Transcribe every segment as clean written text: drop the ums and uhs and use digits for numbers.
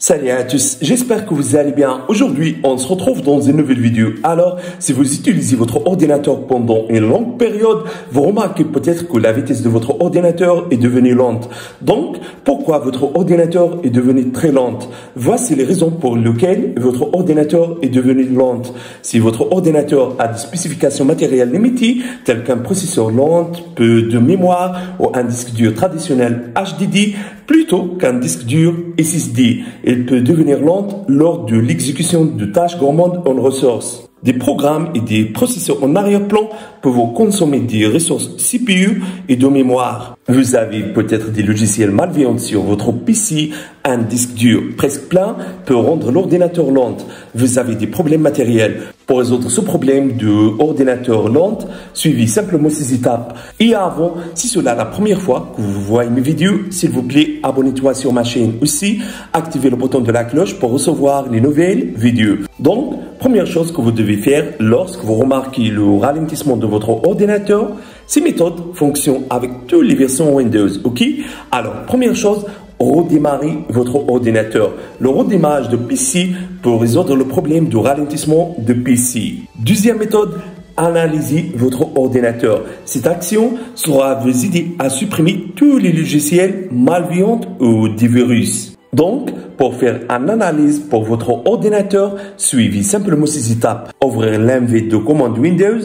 Salut à tous, j'espère que vous allez bien. Aujourd'hui, on se retrouve dans une nouvelle vidéo. Alors, si vous utilisez votre ordinateur pendant une longue période, vous remarquez peut-être que la vitesse de votre ordinateur est devenue lente. Donc, pourquoi votre ordinateur est devenu très lente? Voici les raisons pour lesquelles votre ordinateur est devenu lente. Si votre ordinateur a des spécifications matérielles limitées, telles qu'un processeur lent, peu de mémoire ou un disque dur traditionnel HDD, plutôt qu'un disque dur SSD. Il peut devenir lente lors de l'exécution de tâches gourmandes en ressources. Des programmes et des processeurs en arrière-plan peuvent consommer des ressources CPU et de mémoire. Vous avez peut-être des logiciels malveillants sur votre PC. Un disque dur presque plein peut rendre l'ordinateur lent. Vous avez des problèmes matériels. Pour résoudre ce problème d'ordinateur lent, suivez simplement ces étapes. Et avant, si c'est la première fois que vous voyez mes vidéos, s'il vous plaît, abonnez-vous sur ma chaîne aussi. Activez le bouton de la cloche pour recevoir les nouvelles vidéos. Donc, première chose que vous devez faire lorsque vous remarquez le ralentissement de votre ordinateur, ces méthodes fonctionnent avec toutes les versions Windows, ok? Alors, première chose, redémarrer votre ordinateur. Le redémarrage de PC peut résoudre le problème de ralentissement de PC. Deuxième méthode, analyser votre ordinateur. Cette action sera vous aider à supprimer tous les logiciels malveillants ou des virus. Donc, pour faire une analyse pour votre ordinateur, suivez simplement ces étapes. Ouvrir l'envie de commande Windows,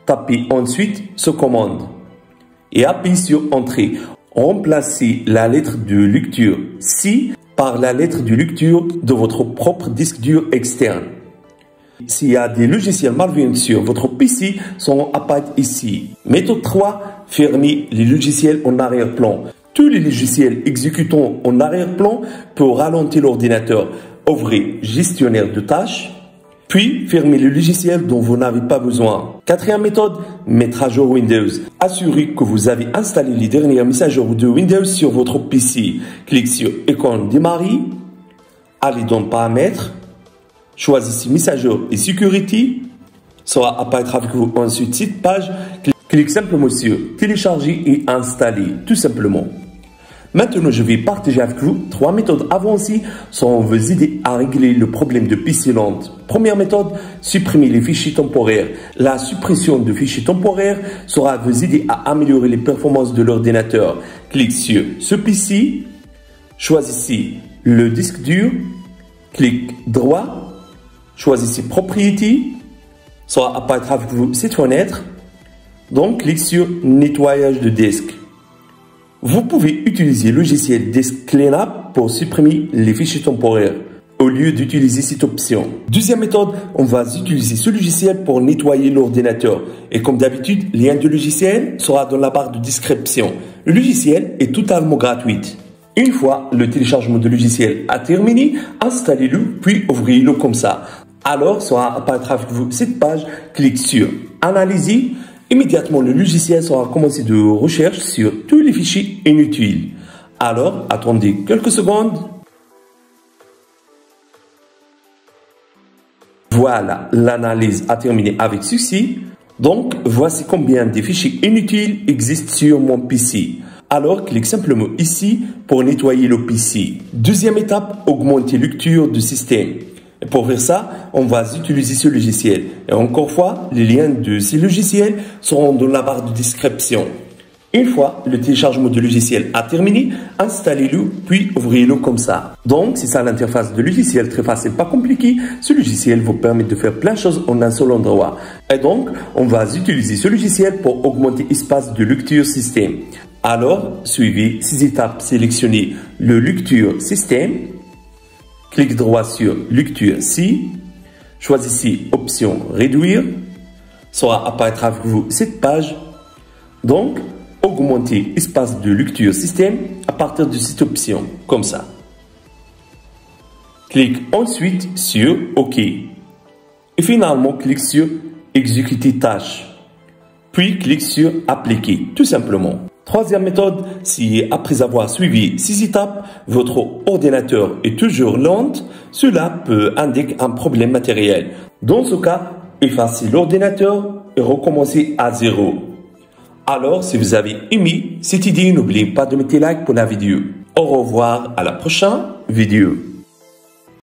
tapez ensuite ce commande et appuyez sur Entrée. Remplacez la lettre de lecture C par la lettre de lecture de votre propre disque dur externe. S'il y a des logiciels malveillants sur votre PC, sont apparaître ici. Méthode 3, fermez les logiciels en arrière-plan. Tous les logiciels exécutant en arrière-plan peuvent ralentir l'ordinateur. Ouvrez Gestionnaire de tâches, puis fermez le logiciel dont vous n'avez pas besoin. Quatrième méthode, mettre à jour Windows. Assurez que vous avez installé les dernières mises à jour de Windows sur votre PC. Cliquez sur icône démarrer, allez dans Paramètres, choisissez mise à jour et sécurité. Sera apparaître avec vous ensuite cette page. Cliquez simplement sur Télécharger et installer, tout simplement. Maintenant, je vais partager avec vous 3 méthodes avancées sans vous aider à régler le problème de PC lente. Première méthode, supprimer les fichiers temporaires. La suppression de fichiers temporaires sera vous aider à améliorer les performances de l'ordinateur. Cliquez sur ce PC, choisissez le disque dur, clic droit, choisissez Propriétés, sera apparaître avec vous cette fenêtre. Donc, cliquez sur Nettoyage de disque. Vous pouvez utiliser le logiciel Disk Cleanup pour supprimer les fichiers temporaires au lieu d'utiliser cette option. Deuxième méthode, on va utiliser ce logiciel pour nettoyer l'ordinateur. Et comme d'habitude, le lien du logiciel sera dans la barre de description. Le logiciel est totalement gratuit. Une fois le téléchargement du logiciel a terminé, installez-le puis ouvrez-le comme ça. Alors, sera apparaître avec vous cette page, cliquez sur Analyser. Immédiatement, le logiciel sera commencé de recherche sur tous les fichiers inutiles. Alors, attendez quelques secondes. Voilà, l'analyse a terminé avec succès. Donc, voici combien de fichiers inutiles existent sur mon PC. Alors, cliquez simplement ici pour nettoyer le PC. Deuxième étape, augmenter lecture du système. Et pour faire ça, on va utiliser ce logiciel. Et encore une fois, les liens de ces logiciels seront dans la barre de description. Une fois le téléchargement du logiciel a terminé, installez-le puis ouvrez-le comme ça. Donc, c'est ça l'interface de logiciel, très facile, pas compliqué. Ce logiciel vous permet de faire plein de choses en un seul endroit. Et donc, on va utiliser ce logiciel pour augmenter l'espace de lecture système. Alors, suivez ces étapes, sélectionnez le lecture système. Cliquez droit sur Lecture C, choisissez Option Réduire, sera apparaître avec vous cette page. Donc, augmentez l'espace de lecture système à partir de cette option, comme ça. Cliquez ensuite sur OK. Et finalement, cliquez sur Exécuter tâche. Puis, cliquez sur Appliquer, tout simplement. Troisième méthode, si après avoir suivi ces étapes, votre ordinateur est toujours lent, cela peut indiquer un problème matériel. Dans ce cas, effacez l'ordinateur et recommencez à zéro. Alors, si vous avez aimé cette idée, n'oubliez pas de mettre like pour la vidéo. au revoir à la prochaine vidéo.